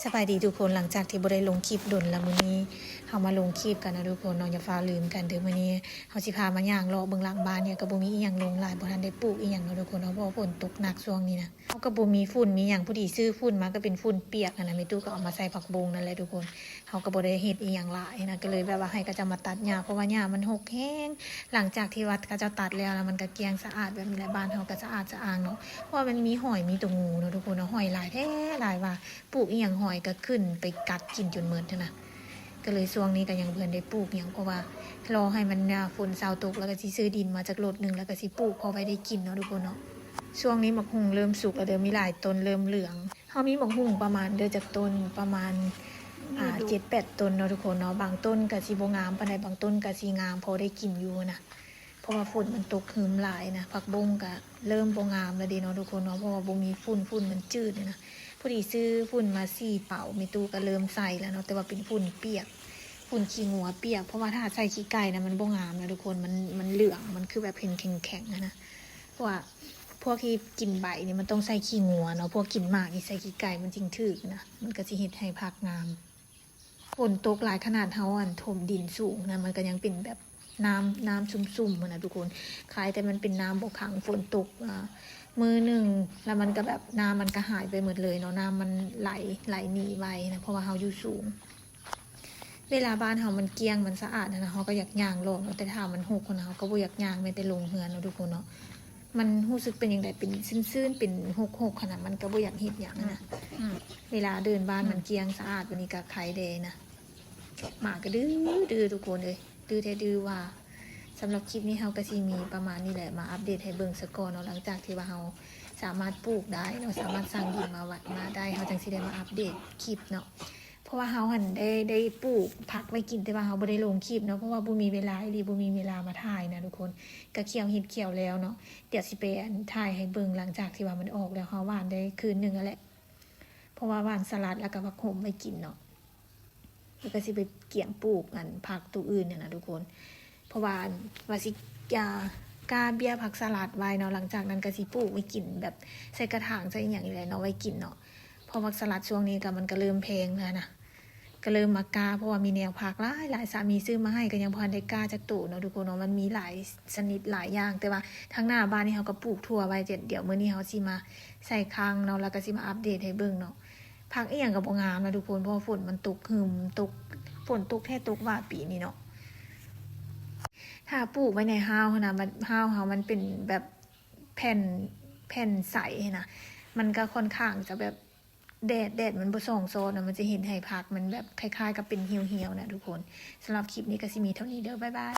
สบายดีทุกคนหลังจากที่บ่ได้ลงคลิปดนแล้วมื้อนี้เฮามาลงคลิปกันนะทุกคนเนาะอย่าฟ้าลืมกันเด้อมื้อนี้เฮาสิพามาย่างเลาะเบิ่งหลังบ้านเนี่ยก็บ่มีอีหยังลงหลายบ่ทันได้ปลูกอีหยังเนาะทุกคนเนาะเพราะว่าฝนตกหนักช่วงนี้นะเฮาก็บ่มีฝุ่นมีหยังผู้ดีซื้อฝุ่นมาก็เป็นฝุ่นเปียกนะแม่ตู้ก็เอามาใส่ผักบงนั่นแหละทุกคนเฮาก็บ่ได้เฮ็ดอีหยังหลายนะก็เลยแบบว่าให้ก็จะมาตัดหญ้าเพราะว่าหญ้ามันหกแฮงหลังจากที่วัดก็จะตัดแล้วมันก็เกลี้ยงสะอาดแบบนี้แหละบ้านเฮาก็สะอาดสะอ้างเนาะเพราะว่ามันมีหอยมีตัวงูเนาะทุกคนเนาะหอยหลายแท้หลายว่าปลูกอีหยังหอยก็ขึ้นไปกัดกินจนหมดนะก็เลยช่วงนี้ก็ยังเพิ่นได้ปลูกหยังเพราะว่ารอให้มันฝนเซาตกแล้วก็สิซื้อดินมาจากรถนึงแล้วก็สิปลูกพอไว้ได้กินเนาะทุกคนเนาะช่วงนี้หมกหุ่งเริ่มสุกแล้วเด้อมีหลายต้นเริ่มเหลืองเฮามีหมกหุ่งประมาณเด้อจากต้นประมาณ7-8 ต้นเนาะทุกคนเนาะบางต้นก็สิบ่งามปานใดบางต้นก็สิงามพอได้กินอยู่นะเพราะว่าฝนมันตกหึมหลายนะผักบงก็เริ่มบ่งามแล้วเด้เนาะทุกคนเนาะเพราะว่าบ่มีฝุ่นมันจืดนะพอดีซื้อฝุ่นมา4 เป๋ามีตู้ก็เริ่มใส่แล้วเนาะแต่ว่าเป็นฝุ่นเปียกฝุ่นขี้งัวเปียกเพราะว่าถ้าใส่ขี้ไก่นะมันบ่งามนะทุกคนมันเหลืองมันคือแบบแข็งๆนะเพราะว่าพวกที่กินใบนี่มันต้องใส่ขี้งัวเนาะพวกกินหมากนี่ใส่ขี้ไก่มันจริงถึกนะมันก็สิเฮ็ดให้ผักงามฝนตกหลายขนาดเฮาถมดินสูงนะมันก็ยังเป็นแบบน้ำซุ่มๆนะทุกคนคล้ายแต่มันเป็นน้ำบ่ขังฝนตกมือหนึ่งแล้วมันก็แบบน้ำมันก็หายไปหมดเลยเนาะน้ำมันไหลหนีไปนะเพราะว่าเฮาอยู่สูงเวลาบ้านเฮามันเกลี้ยงมันสะอาดนะเฮาก็อยากย่างลงเนาะแต่ถ้ามันหกคนเฮาก็บ่อยากย่างแม้แต่ลงเฮือนเนาะทุกคนเนาะมันรู้สึกเป็นอย่างไรเป็นซื่นๆเป็นหกขนาดมันก็บ่อยากเฮ็ดหยังนะเวลาเดินบ้านมันเกลี้ยงสะอาดวันนี้ก็ไข่แดงนะหมาก็ดื้อทุกคนเลยดื้อแท้ดื้อว่าสำหรับคลิปนี้เฮาก็สิมีประมาณนี้แหละมาอัปเดตให้เบิ่งซะก่อนเนาะหลังจากที่ว่าเฮาสามารถปลูกได้เนาะสามารถสั่งดินมาวัดมาได้เฮาจังสิได้มาอัปเดตคลิปเนาะเพราะว่าเฮาหันได้ปลูกผักไว้กินแต่ว่าเฮาบ่ได้ลงคลิปเนาะเพราะว่าบ่มีเวลาอีหลีบ่มีเวลามาถ่ายนะทุกคนก็เขียวเฮ็ดเขียวแล้วเนาะเดี๋ยวสิไปถ่ายให้เบิ่งหลังจากที่ว่ามันออกแล้วเฮาหว่านได้คืนนึงแล้วแหละเพราะว่าหว่านสลัดแล้วก็ผักโขมไว้กินเนาะแล้วก็สิไปเกี่ยมปลูกผักตัวอื่นเนี่ยนะทุกคนเพราะว่าสิกาเบียผักสลัดไว้เนาะหลังจากนั้นก็สิปลูกไว้กินแบบใส่กระถางใส่อย่างนี้แหละเนาะไว้กินเนาะพอผักสลัดช่วงนี้ก็มันก็เริ่มแพงแล้วนะก็เริ่มมากาเพราะว่ามีแนวผักหลายสามีซื้อมาให้ก็ยังพอได้กาจากตู้เนาะทุกคนเนาะมันมีหลายชนิดหลายอย่างแต่ว่าทางหน้าบ้านนี่เขาก็ปลูกทั่วไว้เดี๋ยวมื้อนี้เขาสิมาใส่คางเนาะแล้วก็สิมาอัปเดตให้เบิ่งเนาะผักอีหยังก็บ่งามนะทุกคนเพราะฝนมันตกหึมฝนตกแท้ตกว่าปีนี้เนาะถ้าปลูกไว้ในห้าวนะมันห้าวเขามันเป็นแบบแผ่นใสนะมันก็ค่อนข้างจะแบบแดดมันบ่ส่องโซนนะมันจะเห็นให้ผักมันแบบคล้ายๆกับเป็นเหี่ยวๆนะทุกคนสำหรับคลิปนี้ก็สิมีเท่านี้เด้อบ๊ายบาย